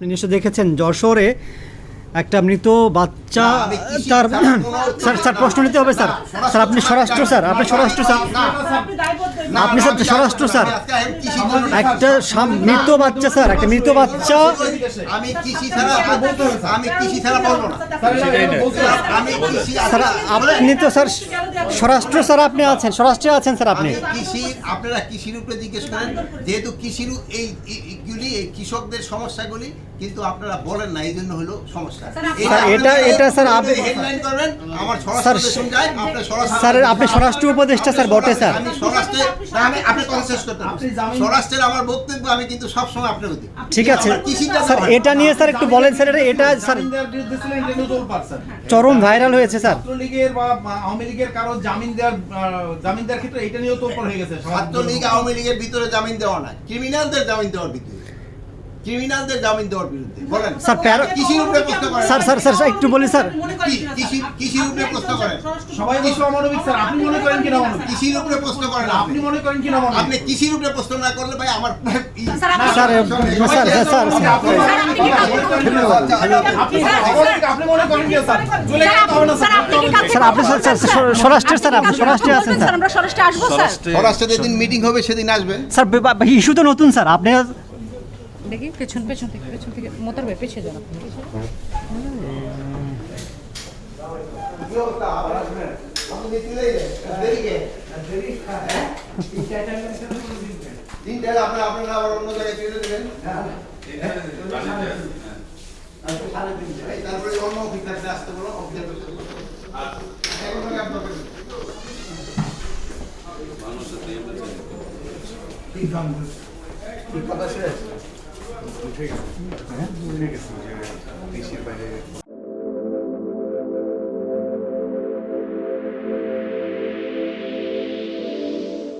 আপনি নিশ্চয় দেখেছেন যশোরে একটা মৃত বাচ্চা তার স্যার স্যার প্রশ্ন নিতে হবে স্যার স্যার আপনি স্বরাষ্ট্র স্যার আপনি স্বরাষ্ট্র স্যার আপনি স্যার স্বরাষ্ট্র স্যার একটা মৃত বাচ্চা স্যার একটা মৃত বাচ্চা আমি কৃষি ছাড়া বলবো না আমি কৃষি স্যার আপনি তো স্যার স্বরাষ্ট্র স্যার আপনি আছেন স্বরাষ্ট্রে আছেন স্যার আপনি কৃষি আপনারা কৃষির উপরে জিজ্ঞেস করেন যেহেতু কৃষির এইগুলি এই কৃষকদের সমস্যাগুলি কিন্তু আপনারা বলেন না এই জন্য হলো সমস্যা এটা স্যার আপনি হেডলাইন করবেন আমার স্বরাষ্ট্র যায় আপনার স্যার আপনি স্বরাষ্ট্র উপদেষ্টা স্যার বটে স্যার আমি স্বরাষ্ট্রে আপনি কথা শেষ করতে স্বরাষ্ট্রের আমার বক্তব্য আমি কিন্তু সবসময় আপনার দিই ঠিক আছে স্যার এটা নিয়ে স্যার একটু বলেন স্যার এটা স্যার চরম ভাইরাল হয়েছে স্যার ছাত্রলীগের বা আওয়ামী লীগের কারো জামিন দেওয়ার ক্ষেত্রে এটা নিয়েও তোলপাড় হয়ে গেছে ছাত্রলীগ আওয়ামী লীগের ভিতরে জামিন দেওয়া না ক্রিমিনালদের জামিন দেওয়ার ভিতরে ক্রিমিনালদের জামিন দেওয়ার বিরুদ্ধে বলেন স্যার কৃষির উপরে প্রশ্ন করেন স্যার একটু বলি স্যার কৃষির উপরে প্রশ্ন করেন সবাই বলছে অমানবিক স্যার আপনি মনে করেন কিনা অমানবিক কৃষির উপরে প্রশ্ন করেন আপনি মনে করেন কিনা অমানবিক আপনি কৃষির উপরে প্রশ্ন না করলে ভাই আমার আপনি মনে করেন কি স্যার চলে গেলে হবে না স্যার আপনি স্বরাষ্ট্রে স্যার আপনি স্বরাষ্ট্রে আছেন স্যার আমরা স্বরাষ্ট্রে আসবো স্যার স্বরাষ্ট্রে যেদিন মিটিং হবে সেদিন আসবেন স্যার ইস্যু তো নতুন স্যার আপনি দেখি পেছন থেকে মোতার ভাই পেছে যান আপনি আপনারা আবার অন্য জায়গায় ফিরে দেবেন তারপরে অন্য অফিসারদের আসতে বলো কথা শেষ উঠে গেছে